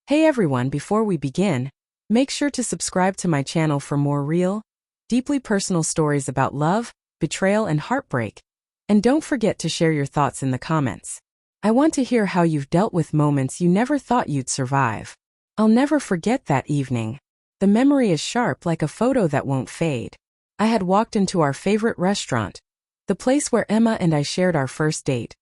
Hey everyone, before we begin, make sure to subscribe to my channel for more real, deeply personal stories about love, betrayal, and heartbreak. And don't forget to share your thoughts in the comments. I want to hear how you've dealt with moments you never thought you'd survive. I'll never forget that evening. The memory is sharp like a photo that won't fade. I had walked into our favorite restaurant, the place where Emma and I shared our first date,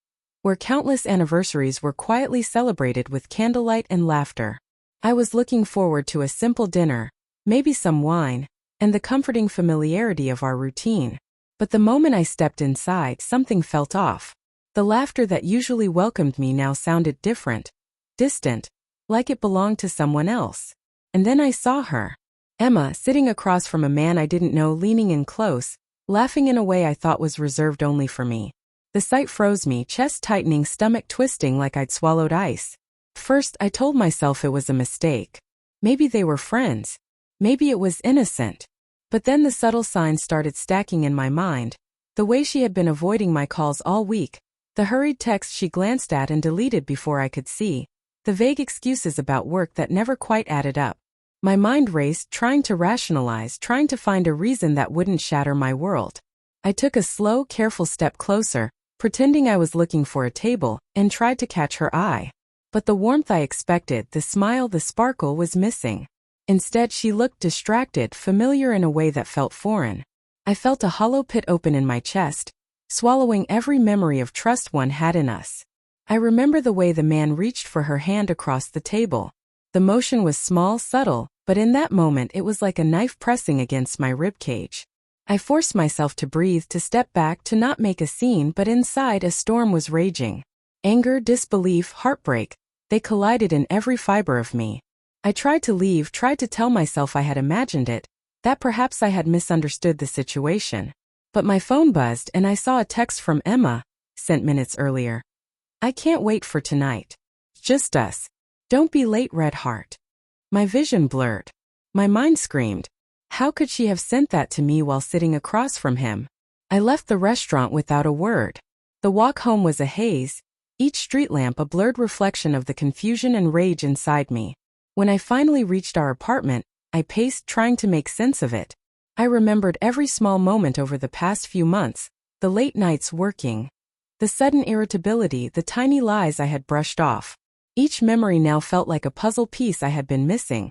where countless anniversaries were quietly celebrated with candlelight and laughter. I was looking forward to a simple dinner, maybe some wine, and the comforting familiarity of our routine. But the moment I stepped inside, something felt off. The laughter that usually welcomed me now sounded different, distant, like it belonged to someone else. And then I saw her, Emma, sitting across from a man I didn't know, leaning in close, laughing in a way I thought was reserved only for me. The sight froze me, chest tightening, stomach twisting like I'd swallowed ice. First, I told myself it was a mistake. Maybe they were friends. Maybe it was innocent. But then the subtle signs started stacking in my mind. The way she had been avoiding my calls all week, the hurried texts she glanced at and deleted before I could see, the vague excuses about work that never quite added up. My mind raced, trying to rationalize, trying to find a reason that wouldn't shatter my world. I took a slow, careful step closer, pretending I was looking for a table, and tried to catch her eye. But the warmth I expected, the smile, the sparkle, was missing. Instead, she looked distracted, familiar in a way that felt foreign. I felt a hollow pit open in my chest, swallowing every memory of trust one had in us. I remember the way the man reached for her hand across the table. The motion was small, subtle, but in that moment it was like a knife pressing against my ribcage. I forced myself to breathe, to step back, to not make a scene, but inside a storm was raging. Anger, disbelief, heartbreak, they collided in every fiber of me. I tried to leave, tried to tell myself I had imagined it, that perhaps I had misunderstood the situation. But my phone buzzed and I saw a text from Emma, sent minutes earlier. "I can't wait for tonight. Just us. Don't be late, red heart." My vision blurred. My mind screamed, how could she have sent that to me while sitting across from him? I left the restaurant without a word. The walk home was a haze, each street lamp a blurred reflection of the confusion and rage inside me. When I finally reached our apartment, I paced, trying to make sense of it. I remembered every small moment over the past few months, the late nights working, the sudden irritability, the tiny lies I had brushed off. Each memory now felt like a puzzle piece I had been missing,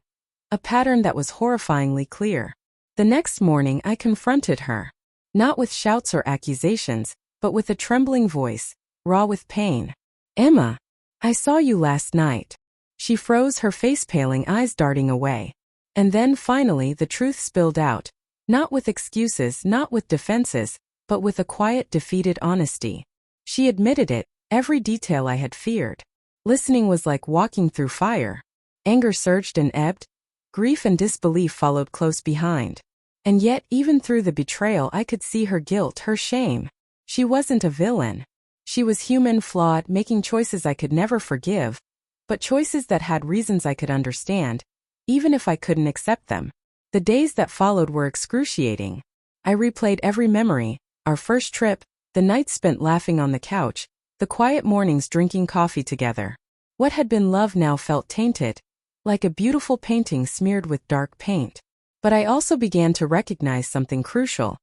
a pattern that was horrifyingly clear. The next morning I confronted her, not with shouts or accusations, but with a trembling voice, raw with pain. "Emma, I saw you last night." She froze, her face paling, eyes darting away. And then finally the truth spilled out, not with excuses, not with defenses, but with a quiet, defeated honesty. She admitted it, every detail I had feared. Listening was like walking through fire. Anger surged and ebbed. Grief and disbelief followed close behind. And yet, even through the betrayal, I could see her guilt, her shame. She wasn't a villain. She was human, flawed, making choices I could never forgive, but choices that had reasons I could understand, even if I couldn't accept them. The days that followed were excruciating. I replayed every memory, our first trip, the nights spent laughing on the couch, the quiet mornings drinking coffee together. What had been love now felt tainted, like a beautiful painting smeared with dark paint. But I also began to recognize something crucial.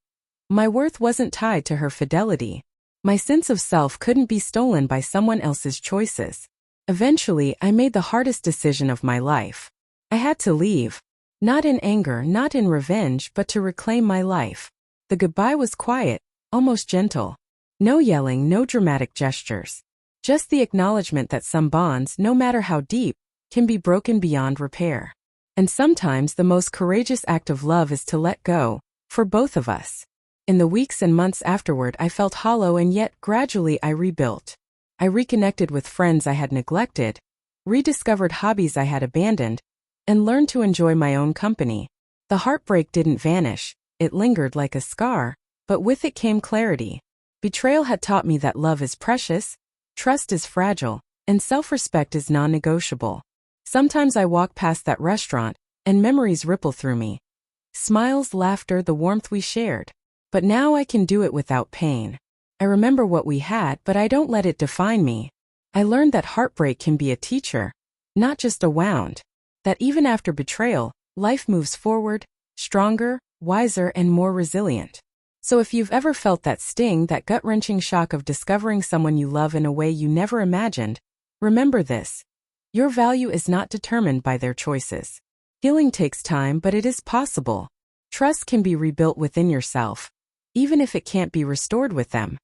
My worth wasn't tied to her fidelity. My sense of self couldn't be stolen by someone else's choices. Eventually, I made the hardest decision of my life. I had to leave. Not in anger, not in revenge, but to reclaim my life. The goodbye was quiet, almost gentle. No yelling, no dramatic gestures. Just the acknowledgement that some bonds, no matter how deep, can be broken beyond repair. And sometimes the most courageous act of love is to let go, for both of us. In the weeks and months afterward, I felt hollow, and yet gradually I rebuilt. I reconnected with friends I had neglected, rediscovered hobbies I had abandoned, and learned to enjoy my own company. The heartbreak didn't vanish, it lingered like a scar, but with it came clarity. Betrayal had taught me that love is precious, trust is fragile, and self-respect is non-negotiable. Sometimes I walk past that restaurant, and memories ripple through me. Smiles, laughter, the warmth we shared. But now I can do it without pain. I remember what we had, but I don't let it define me. I learned that heartbreak can be a teacher, not just a wound. That even after betrayal, life moves forward, stronger, wiser, and more resilient. So if you've ever felt that sting, that gut-wrenching shock of discovering someone you love in a way you never imagined, remember this. Your value is not determined by their choices. Healing takes time, but it is possible. Trust can be rebuilt within yourself, even if it can't be restored with them.